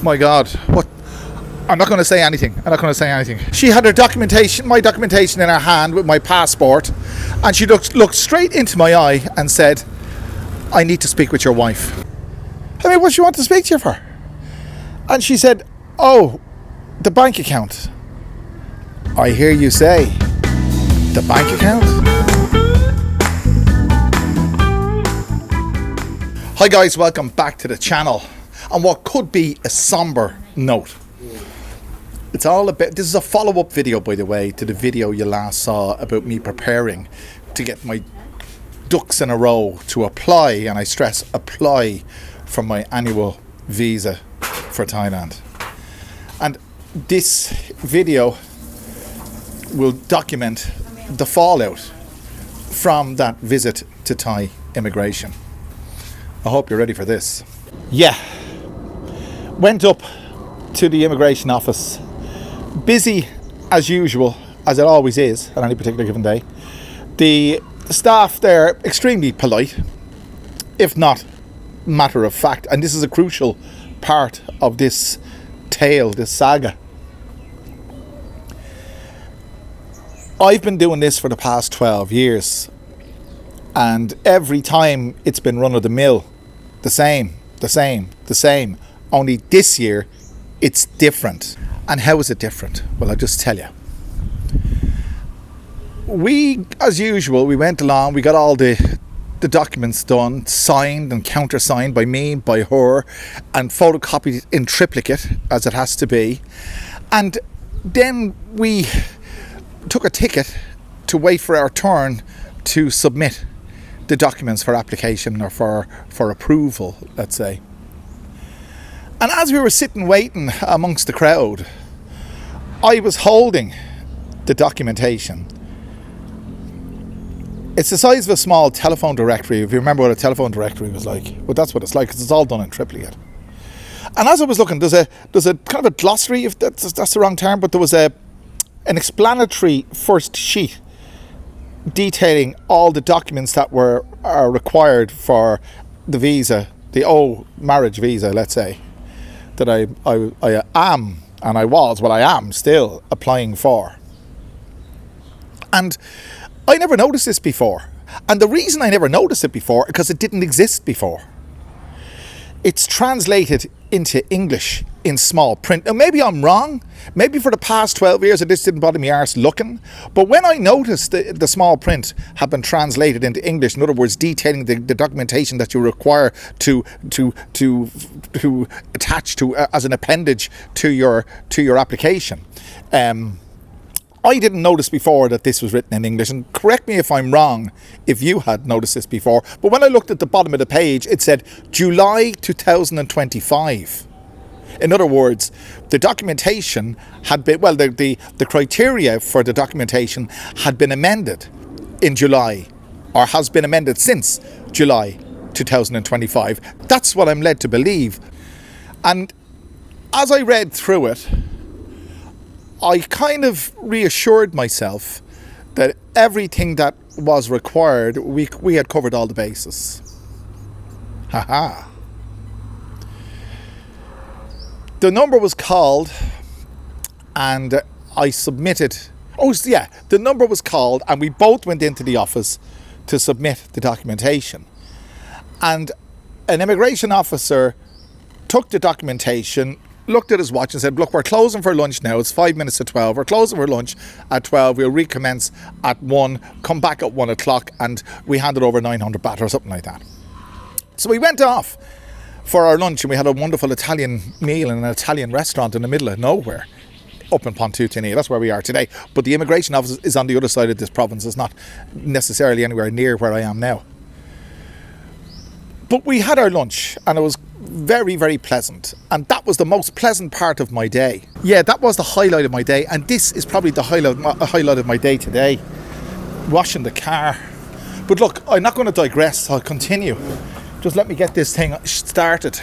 My God, what? I'm not going to say anything. She had her documentation, my documentation in her hand with my passport, and she looked straight into my eye and said, "I need to speak with your wife." I mean, what do you want to speak to you for? And she said, "Oh, the bank account." I hear you say, the bank account? Hi guys, welcome back to the channel. On what could be a somber note. It's all about, this is a follow-up video, by the way, to the video you last saw about me preparing to get my ducks in a row to apply, and I stress apply, for my annual visa for Thailand. And this video will document the fallout from that visit to Thai immigration. I hope you're ready for this. Yeah, went up to the immigration office, busy as usual, as it always is on any particular given day. The staff there extremely polite, if not matter of fact, and this is a crucial part of this tale, this saga. I've been doing this for the past 12 years, and every time it's been run of the mill, the same. Only this year it's different. And how is it different? Well, I'll just tell you. We, as usual, we went along, we got all the documents done, signed and countersigned by me, by her, and photocopied in triplicate, as it has to be. And then we took a ticket to wait for our turn to submit the documents for application or for approval, let's say. And as we were sitting waiting amongst the crowd, I was holding the documentation. It's the size of a small telephone directory, if you remember what a telephone directory was like. Well, that's what it's like, because it's all done in triplicate. And as I was looking, there's a kind of a glossary, if that's the wrong term, but there was an explanatory first sheet detailing all the documents that are required for the visa, the marriage visa, let's say, that I am, and I am still applying for. And I never noticed this before. And the reason I never noticed it before, because it didn't exist before. It's translated into English in small print. Now, maybe I'm wrong. Maybe for the past 12 years, this didn't bother me arse looking. But when I noticed the small print had been translated into English, in other words, detailing the documentation that you require to attach to as an appendage to your application, I didn't notice before that this was written in English, and correct me if I'm wrong if you had noticed this before, but when I looked at the bottom of the page, it said July 2025. In other words, the documentation had been, well, the criteria for the documentation had been amended in July, or has been amended since July 2025. That's what I'm led to believe. And as I read through it, I kind of reassured myself that everything that was required, we had covered all the bases. Haha. The number was called and I submitted. The number was called and we both went into the office to submit the documentation. And an immigration officer took the documentation, looked at his watch and said, "Look, we're closing for lunch now. It's 5 minutes to 12. We're closing for lunch at 12. We'll recommence at 1, come back at 1 o'clock, and we handed over 900 baht or something like that." So we went off for our lunch and we had a wonderful Italian meal in an Italian restaurant in the middle of nowhere, up in Pontutiani. That's where we are today. But the immigration office is on the other side of this province. It's not necessarily anywhere near where I am now. But we had our lunch and it was very, very pleasant, and that was the most pleasant part of my day. Yeah, that was the highlight of my day, and this is probably the highlight of my day today, washing the car. But look, I'm not going to digress. I'll continue. Just let me get this thing started.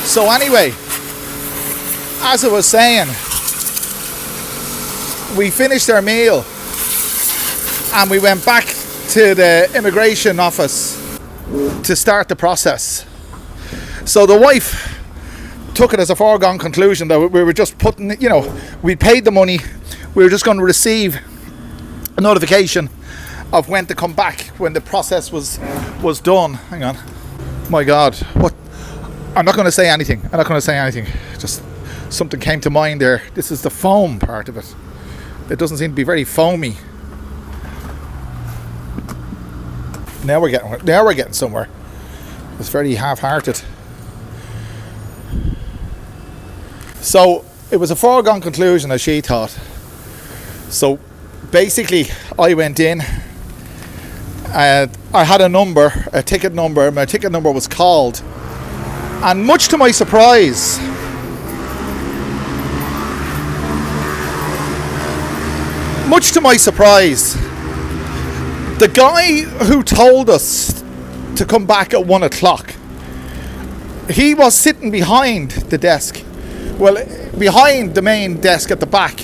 So anyway, as I was saying, we finished our meal and we went back to the immigration office to start the process. So the wife took it as a foregone conclusion that we were just putting, you know, we paid the money, we were just going to receive a notification of when to come back, when the process was done. Hang on. My God, what? I'm not going to say anything. Just something came to mind there. This is the foam part of it. It doesn't seem to be very foamy. Now we're getting somewhere. It's very half-hearted. So it was a foregone conclusion, as she thought. So basically, I went in. I had a ticket number. My ticket number was called, and much to my surprise, the guy who told us to come back at 1 o'clock, he was sitting behind the desk. Well, behind the main desk at the back.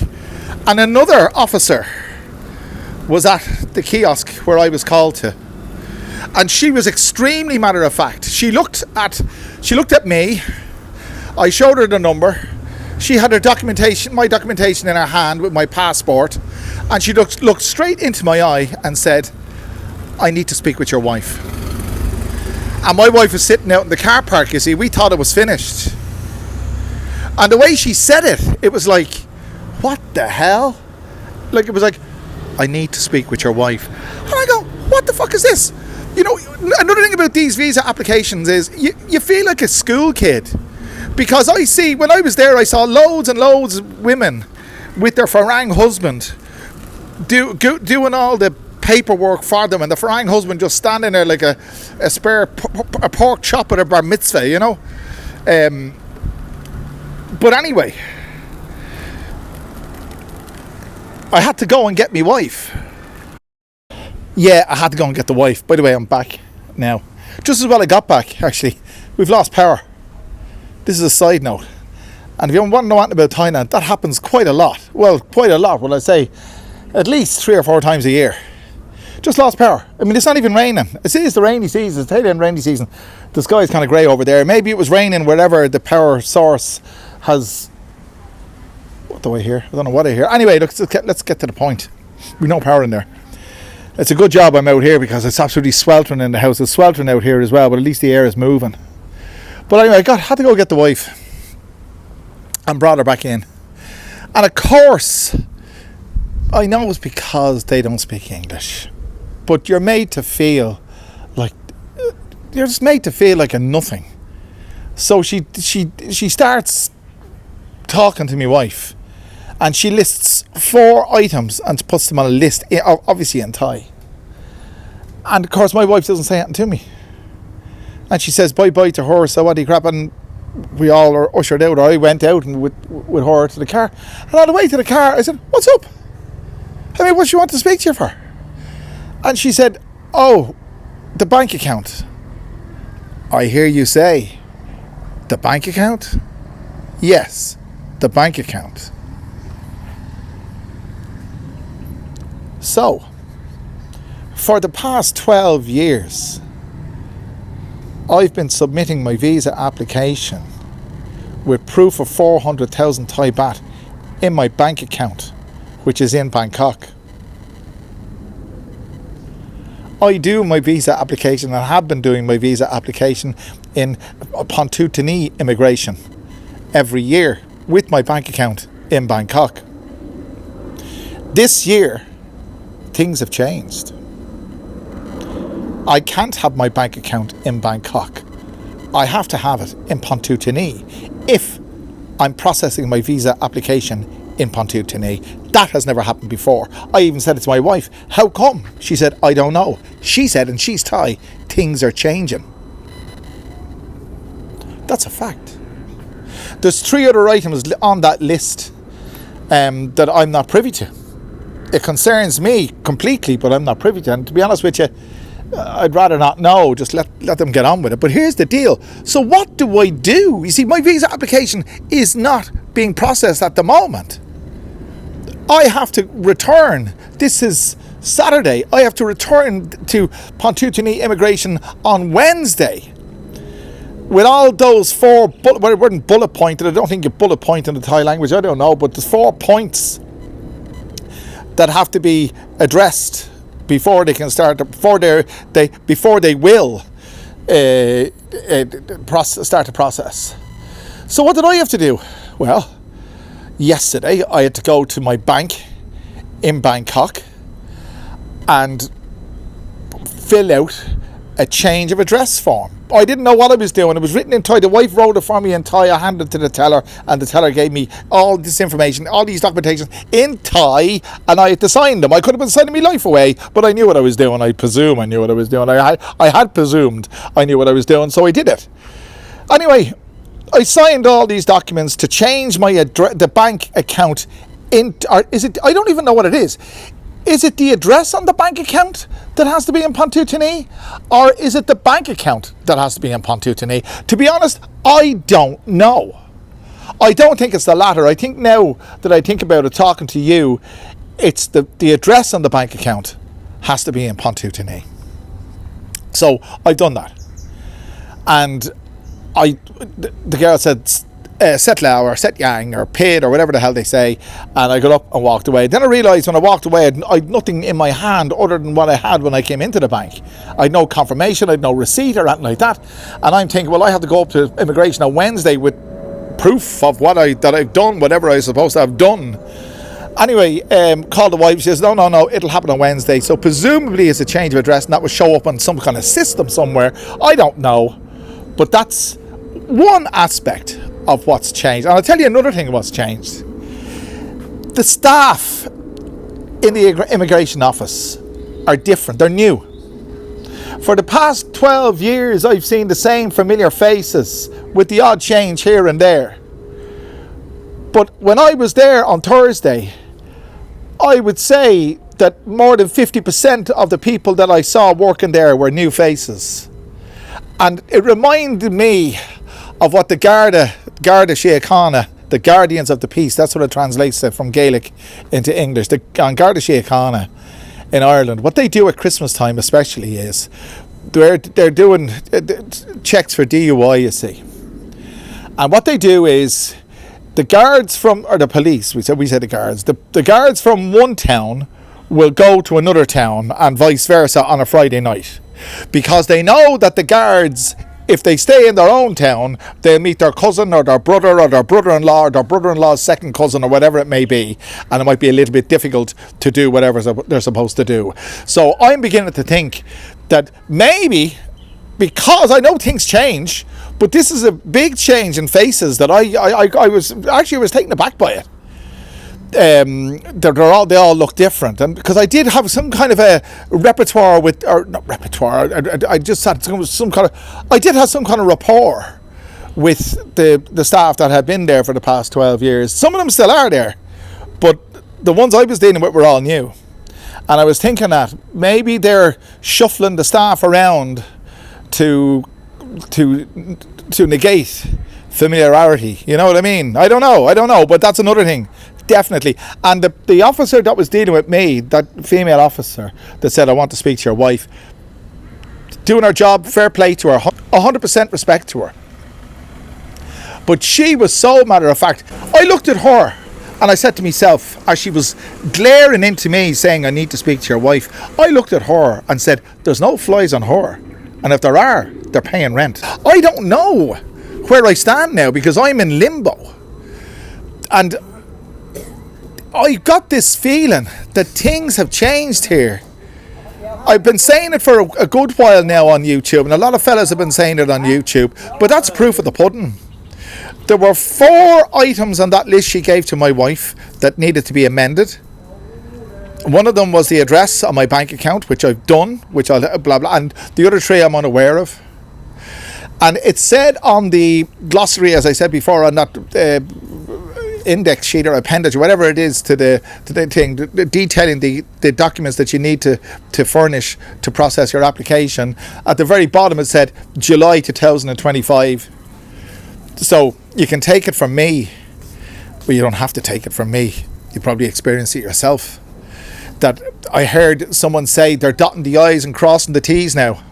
And another officer was at the kiosk where I was called to. And she was extremely matter of fact. She looked at me. I showed her the number. She had her documentation, my documentation in her hand with my passport. And she looked straight into my eye and said, "I need to speak with your wife." And my wife was sitting out in the car park, you see. We thought it was finished. And the way she said it, it was like, what the hell? Like, it was like, "I need to speak with your wife." And I go, what the fuck is this? You know, another thing about these visa applications is you feel like a school kid. Because when I was there, I saw loads and loads of women with their Farang husband doing all the paperwork for them, and the Farang husband just standing there like a spare pork chop at a bar mitzvah, you know. But anyway, I had to go and get my wife. Yeah, I had to go and get the wife. By the way, I'm back now. Just as well I got back, actually. We've lost power. This is a side note. And if you want to know anything about Thailand, that happens quite a lot. Well, quite a lot, will I say. At least 3 or 4 times a year. Just lost power. I mean, it's not even raining. It is the rainy season. It's Thailand rainy season. The sky's kind of grey over there. Maybe it was raining wherever the power source has... What do I hear? I don't know what I hear. Anyway, let's get to the point. We no power in there. It's a good job I'm out here because it's absolutely sweltering in the house. It's sweltering out here as well, but at least the air is moving. But anyway, I had to go get the wife and brought her back in. And of course, I know it's because they don't speak English. But you're made to feel like... You're just made to feel like a nothing. So she starts talking to my wife. And she lists 4 items and puts them on a list, obviously in Thai. And of course, my wife doesn't say anything to me. And she says bye-bye to her, so what do you crap? And we all are ushered out, or I went out and with her to the car. And on the way to the car, I said, "What's up? I mean, what do you want to speak to you for?" And she said, "Oh, the bank account." I hear you say, "The bank account?" Yes, the bank account. So, for the past 12 years, I've been submitting my visa application with proof of 400,000 Thai baht in my bank account, which is in Bangkok. I do my visa application and have been doing my visa application in Pontoutini immigration every year with my bank account in Bangkok. This year, things have changed. I can't have my bank account in Bangkok. I have to have it in Pontoutini if I'm processing my visa application in Pontoutini. That has never happened before. I even said it to my wife. How come? She said, "I don't know." She said, and she's Thai, things are changing. That's a fact. There's 3 other items on that list that I'm not privy to. It concerns me completely, but I'm not privy to. And to be honest with you, I'd rather not know. Just let them get on with it. But here's the deal. So what do I do? You see, my visa application is not being processed at the moment. I have to return. This is Saturday. I have to return to Pontoutini immigration on Wednesday. with all those four, well, it wasn't bullet pointed. I don't think you bullet point in the Thai language. I don't know, but there's 4 points that have to be addressed before they can start. Before they will start the process. So what did I have to do? Well, yesterday I had to go to my bank in Bangkok and fill out a change of address form. I didn't know what I was doing. It was written in Thai. The wife wrote it for me in Thai. I handed it to the teller, and the teller gave me all this information, all these documentations in Thai, and I had to sign them. I could have been signing my life away, but I knew what I was doing. I presume I knew what I was doing. I had presumed I knew what I was doing, so I did it. Anyway, I signed all these documents to change my the bank account or is it? I don't even know what it is. Is it the address on the bank account that has to be in Pontutini? Or is it the bank account that has to be in Pontutini? To be honest, I don't know. I don't think it's the latter. I think now that I think about it talking to you, it's the address on the bank account has to be in Pontutini. So I've done that. And the girl said, set lao or set yang or paid or whatever the hell they say, and I got up and walked away. Then I realised when I walked away I had nothing in my hand other than what I had when I came into the bank. I had no confirmation, I had no receipt or anything like that, and I'm thinking, well, I have to go up to immigration on Wednesday with proof of that I've done whatever I was supposed to have done. Anyway, called the wife. She says, no, it'll happen on Wednesday. So presumably it's a change of address and that will show up on some kind of system somewhere. I don't know, but that's one aspect of what's changed. And I'll tell you another thing of what's changed. The staff in the immigration office are different. They're new. For the past 12 years, I've seen the same familiar faces with the odd change here and there. But when I was there on Thursday, I would say that more than 50% of the people that I saw working there were new faces. And it reminded me of what the Garda Síochána, the Guardians of the Peace, that's what it translates to from Gaelic into English, the Garda Síochána in Ireland. What they do at Christmas time especially is they're doing checks for DUI, you see. And what they do is the guards from, or the police, we said the guards, the guards from one town will go to another town and vice versa on a Friday night. Because they know that the guards, if they stay in their own town, they'll meet their cousin or their brother-in-law or their brother-in-law's second cousin or whatever it may be, and it might be a little bit difficult to do whatever they're supposed to do. So I'm beginning to think that maybe, because I know things change, but this is a big change in faces that I was taken aback by it. They all look different, and because I did have some kind of a repertoire with, or not repertoire, I just had I did have some kind of rapport with the staff that had been there for the past 12 years. Some of them still are there, but the ones I was dealing with were all new. And I was thinking that maybe they're shuffling the staff around to negate familiarity. You know what I mean? I don't know, but that's another thing. Definitely. And the officer that was dealing with me, that female officer that said, I want to speak to your wife, doing her job, fair play to her, 100% respect to her. But she was so matter of fact. I looked at her and I said to myself, as she was glaring into me saying, I need to speak to your wife, I looked at her and said, there's no flies on her. And if there are, they're paying rent. I don't know where I stand now because I'm in limbo. And I got this feeling that things have changed here. I've been saying it for a good while now on YouTube, and a lot of fellas have been saying it on YouTube, but that's proof of the pudding. There were 4 items on that list she gave to my wife that needed to be amended. One of them was the address on my bank account, which I've done, which I'll blah blah, and the other 3 I'm unaware of. And it said on the glossary, as I said before, on that index sheet or appendage or whatever it is to the thing, detailing the documents that you need to furnish to process your application. At the very bottom it said July 2025. So you can take it from me, but you don't have to take it from me. You probably experience it yourself. That I heard someone say they're dotting the I's and crossing the T's now,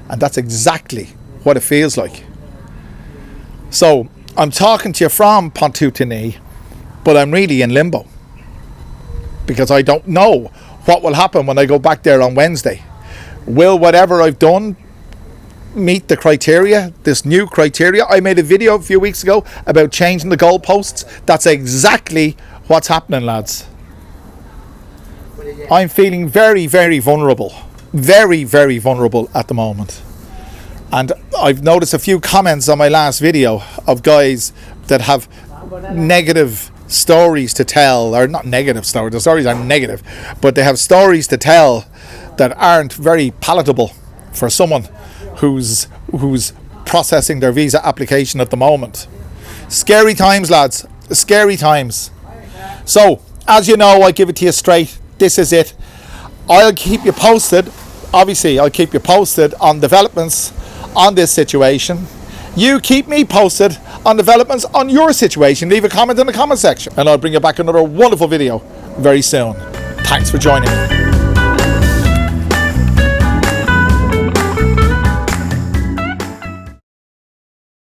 and that's exactly what it feels like. So I'm talking to you from Pontoutini, but I'm really in limbo because I don't know what will happen when I go back there on Wednesday. Will whatever I've done meet the criteria, this new criteria? I made a video a few weeks ago about changing the goalposts. That's exactly what's happening, lads. I'm feeling very, very vulnerable. Very, very vulnerable at the moment. And I've noticed a few comments on my last video of guys that have negative stories to tell, or not negative stories, the stories are negative, but they have stories to tell that aren't very palatable for someone who's processing their visa application at the moment. Scary times, lads. Scary times. So, as you know, I give it to you straight. This is it. I'll keep you posted. Obviously, I'll keep you posted on developments on this situation. You keep me posted on developments on your situation. Leave a comment in the comment section and I'll bring you back another wonderful video very soon. Thanks for joining me.